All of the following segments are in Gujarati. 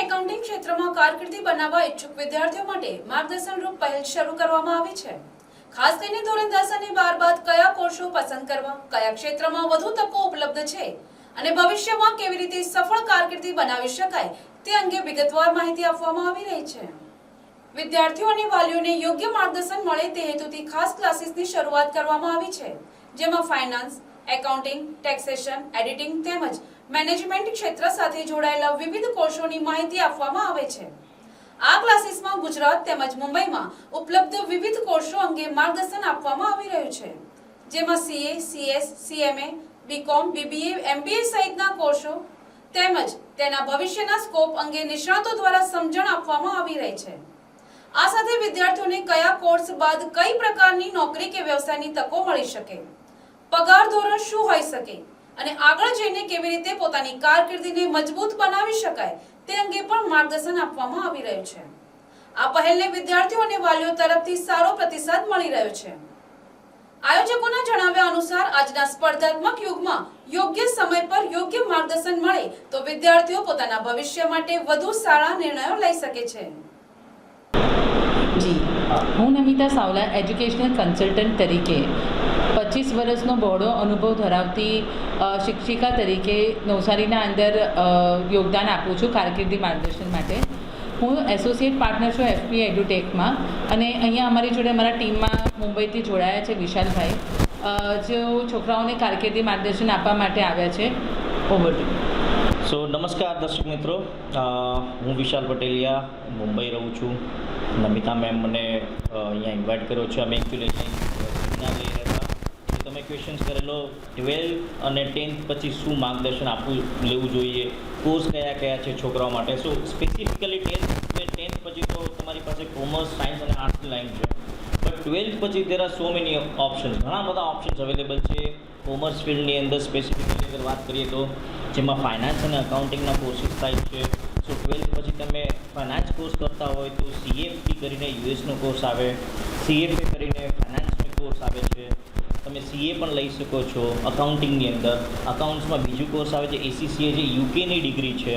એકાઉન્ટિંગ ક્ષેત્રમાં કારકિર્દી બનાવવા ઈચ્છુક વિદ્યાર્થીઓ માટે માર્ગદર્શનરૂપ પહેલ શરૂ કરવામાં આવી છે। ખાસ કરીને ધોરણ 10 અને 12 બાદ કયા કોર્સો પસંદ કરવા, કયા ક્ષેત્રમાં વધુ તકો ઉપલબ્ધ છે અને ભવિષ્યમાં કેવી રીતે સફળ કારકિર્દી બનાવી શકાય તે અંગે વિગતવાર માહિતી આપવામાં આવી રહી છે। વિદ્યાર્થીઓ અને વાલીઓને યોગ્ય માર્ગદર્શન મળે તે હેતુથી ખાસ ક્લાસીસની શરૂઆત કરવામાં આવી છે, જેમાં ફાઇનાન્સ, એકાઉન્ટિંગ, ટેક્સેશન, એડિટિંગ તેમજ મેનેજમેન્ટ ક્ષેત્ર સાથે જોડાયેલા વિવિધ કોર્સોની માહિતી આપવામાં આવે છે। આ ક્લાસીસમાં ગુજરાત તેમજ મુંબઈમાં ઉપલબ્ધ વિવિધ કોર્સો અંગે માર્ગદર્શન આપવામાં આવી રહ્યું છે, જેમાં CA, CS, સીએમએ, BCom, BBA, MBA સહિતના કોર્સો તેમજ તેના ભવિષ્યના સ્કોપ અંગે નિષ્ણાતો દ્વારા સમજણ આપવામાં આવી રહી છે। આ સાથે વિદ્યાર્થીઓને કયા કોર્સ બાદ કઈ પ્રકારની નોકરી કે વ્યવસાયની તકો મળી શકે, પગાર ધોરણ શું હોઈ શકે અને આગળ જઈને કેવી રીતે પોતાની કારકિર્દીને મજબૂત બનાવી શકાય તે અંગે પણ માર્ગદર્શન આપવામાં આવી રહ્યું છે। આ પહેલને વિદ્યાર્થીઓ અને વાલીઓ તરફથી સારો પ્રતિસાદ મળી રહ્યો છે। આયોજકોના જણાવ્યા અનુસાર આજના સ્પર્ધાત્મક યુગમાં યોગ્ય સમય પર યોગ્ય માર્ગદર્શન મળે તો વિદ્યાર્થીઓ પોતાના ભવિષ્ય માટે વધુ સારા નિર્ણયો લઈ શકે છે। જી, હું નમિતા સાવલા એજ્યુકેશનલ કન્સલ્ટન્ટ તરીકે 25 વર્ષનો બહોળો અનુભવ ધરાવતી શિક્ષિકા તરીકે નવસારીના અંદર યોગદાન આપું છું કારકિર્દી માર્ગદર્શન માટે। હું એસોસિએટ પાર્ટનર છું એફપી એડ્યુટેકમાં અને અહીંયા અમારી જોડે અમારા ટીમમાં મુંબઈથી જોડાયા છે વિશાલભાઈ, જેઓ છોકરાઓને કારકિર્દી માર્ગદર્શન આપવા માટે આવ્યા છે। Over to. સો નમસ્કાર દર્શક મિત્રો, હું વિશાલ પટેલિયા મુંબઈ રહું છું। નમિતા મેમ મને અહીંયા ઇન્વાઇટ કર્યો છે। અમે એકચ્યુઅલી સેમિનાર લઈ રહ્યા હતા, તમે ક્વેશ્ચન્સ કરેલો 12 અને 10th પછી શું માર્ગદર્શન લેવું જોઈએ, કોર્સ કયા છે છોકરાઓ માટે। સો સ્પેસિફિકલી 10th પછી તો તમારી પાસે કોમર્સ, સાયન્સ અને આર્ટ્સની લાઈન છે, બટ 12th પછી there are so many options, ઘણા બધા ઓપ્શન્સ અવેલેબલ છે કોમર્સ ફિલ્ડની અંદર। સ્પેસિફિકલી અગર વાત કરીએ તો જેમાં ફાઇનાન્સ અને અકાઉન્ટિંગના કોર્સીસ થાય છે। સો 12th પછી તમે ફાઇનાન્સ કોર્સ કરતા હોય તો સીએફપી કરીને યુએસનો કોર્સ આવે, સીએફએ કરીને ફાઇનાન્સનો કોર્સ આવે છે, તમે સીએ પણ લઈ શકો છો અકાઉન્ટિંગની અંદર। અકાઉન્ટ્સમાં બીજું કોર્સ આવે છે એસીસીએ, જે યુકેની ડિગ્રી છે,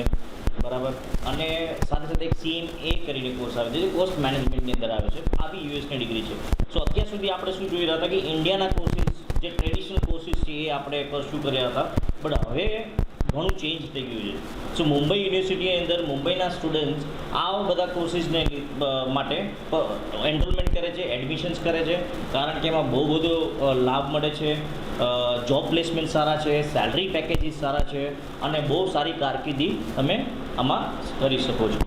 બરાબર, અને સાથે સાથે એક સીએમએ કરીને કોર્સ આવે છે જે કોસ્ટ મેનેજમેન્ટની અંદર આવે છે, આ બી યુએસની ડિગ્રી છે। સો અત્યાર સુધી આપણે શું જોઈ રહ્યા હતા કે ઇન્ડિયાના કોર્સીસ જે ટ્રેડિશનલ કોર્સીસ છે એ આપણે પરસ્યુ કર્યા હતા, બટ હવે ઘણું ચેન્જ થઈ ગયું છે। સો મુંબઈ યુનિવર્સિટીની અંદર મુંબઈના સ્ટુડન્ટ્સ આ બધા કોર્સીસને માટે એનરોલમેન્ટ કરે છે, એડમિશન્સ કરે છે, કારણ કે એમાં બહુ બધો લાભ મળે છે, જોબ પ્લેસમેન્ટ સારા છે, સેલરી પેકેજીસ સારા છે અને બહુ સારી કારકિર્દી તમે આમાં કરી શકો છો।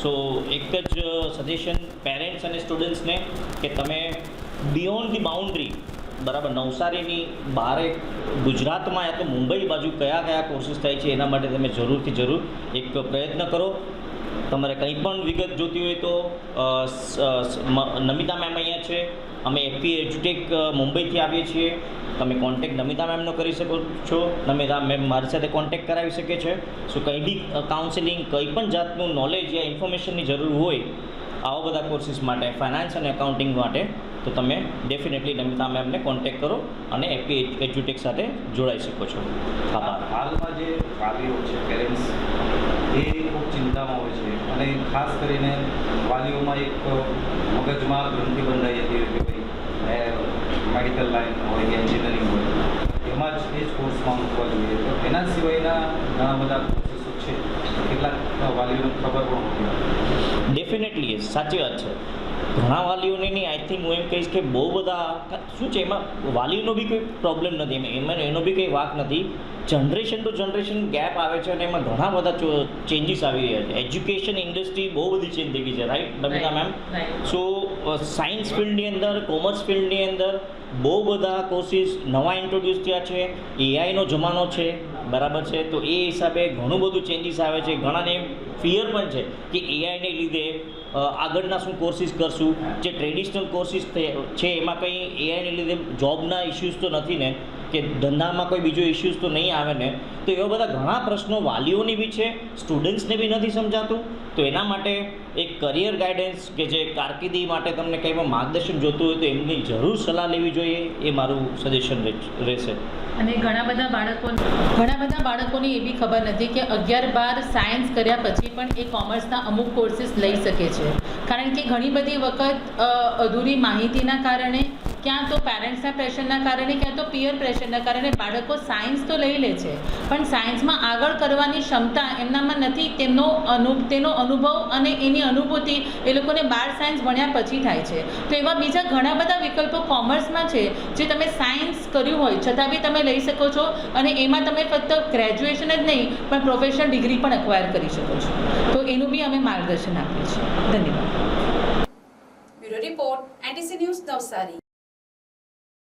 સો એક જ સજેશન પેરેન્ટ્સ અને સ્ટુડન્ટ્સને કે તમે બિયોન્ડ ધી બાઉન્ડ્રી, બરાબર, નવસારીની બહાર ગુજરાતમાં યા તો મુંબઈ બાજુ કયા કોર્સીસ થાય છે એના માટે તમે જરૂરથી જરૂર એક પ્રયત્ન કરો। તમારે કંઈ પણ વિગત જોતી હોય તો નમિતા મેમ અહીંયા છે, અમે એફપી એજ્યુટેક મુંબઈથી આવીએ છીએ, તમે કોન્ટેક્ટ નમિતા મેમનો કરી શકો છો। નમિતા મેમ મારી સાથે કોન્ટેક્ટ કરાવી શકે છે। સો કંઈ બી કાઉન્સેલિંગ, કંઈ પણ જાતનું નોલેજ યા ઇન્ફોર્મેશનની જરૂર હોય આવા બધા કોર્સીસ માટે, ફાઇનાન્સ અને એકાઉન્ટિંગ માટે, તો તમે ડેફિનેટલી નમિતા મેમને કોન્ટેક્ટ કરો અને એફપી એજ્યુટેક સાથે જોડાઈ શકો છો। આભાર। હાલમાં જે વાલીઓ છે, પેરેન્ટ્સ, એ ખૂબ ચિંતામાં હોય છે અને ખાસ કરીને વાલીઓમાં એક મગજમાં ગ્રંથિ બંધાઈ જતી હોય કે ભાઈ મેડિકલ લાઈન હોય કે એન્જિનિયરિંગ હોય એમાં જ એ જ કોર્સમાં મૂકવા જોઈએ, તો એના સિવાયના ઘણા બધા કોર્સીસો છે, કેટલાક વાલીઓને ખબર પણ હોતી નથી। ડેફિનેટલી સાચી વાત છે, ઘણા વાલીઓને નહીં, આઈ થિંક હું એમ કહીશ કે બહુ બધા શું છે એમાં વાલીઓનો બી કોઈ પ્રોબ્લેમ નથી, એમાં એનો બી કંઈ વાંક નથી, જનરેશન ટુ જનરેશન ગેપ આવે છે અને એમાં ઘણા બધા ચેન્જીસ આવી રહ્યા છે। એજ્યુકેશન ઇન્ડસ્ટ્રી બહુ બધી ચેન્જ થઈ ગઈ છે, રાઈટ નમિતા મેમ? સો સાયન્સ ફિલ્ડની અંદર, કોમર્સ ફિલ્ડની અંદર બહુ બધા કોર્સીસ નવા ઇન્ટ્રોડ્યુસ થયા છે, એઆઈનો જમાનો છે, બરાબર છે, તો એ હિસાબે ઘણું બધું ચેન્જીસ આવે છે। ઘણાને ફિયર પણ છે કે એઆઈને લીધે આગળના શું કોર્સીસ કરશું, જે ટ્રેડિશનલ કોર્સીસ છે એમાં કંઈ એઆઈને લીધે જોબના ઇસ્યુઝ તો નથી ને? કે ધંધામાં કોઈ બીજો ઇસ્યુઝ તો નહીં આવે ને, તો એવા બધા ઘણા પ્રશ્નો વાલીઓની બી છે, સ્ટુડન્ટ્સને બી નથી સમજાતું. તો એના માટે એક કરિયર ગાઈડન્સ કે જે કારકિર્દી માટે તમને કંઈ પણ માર્ગદર્શન જોતું હોય તો એમની જરૂર સલાહ લેવી જોઈએ, એ મારું સજેશન રહેશે. અને ઘણા બધા બાળકોને એવી ખબર નથી કે 11-12 સાયન્સ કર્યા પછી પણ એ કોમર્સના અમુક કોર્સીસ લઈ શકે છે. કારણ કે ઘણી બધી વખત અધૂરી માહિતીના કારણે, ક્યાં તો પેરેન્ટ્સના પ્રેશરના કારણે, ક્યાં તો પિયર પ્રેશરના કારણે બાળકો સાયન્સ તો લઈ લે છે પણ સાયન્સમાં આગળ કરવાની ક્ષમતા એમનામાં નથી. તેનો અનુભવ અને એની અનુભૂતિ એ લોકોને 12 સાયન્સ ભણ્યા પછી થાય છે. તો એવા બીજા ઘણા બધા વિકલ્પો કોમર્સમાં છે જે તમે સાયન્સ કર્યું હોય છતાં બી તમે લઈ શકો છો, અને એમાં તમે ફક્ત ગ્રેજ્યુએશન જ નહીં પણ પ્રોફેશનલ ડિગ્રી પણ એક્વાયર કરી શકો છો. તો એનું બી અમે માર્ગદર્શન આપીએ છીએ. ધન્યવાદ. Bureau report, NTC news, Navsari.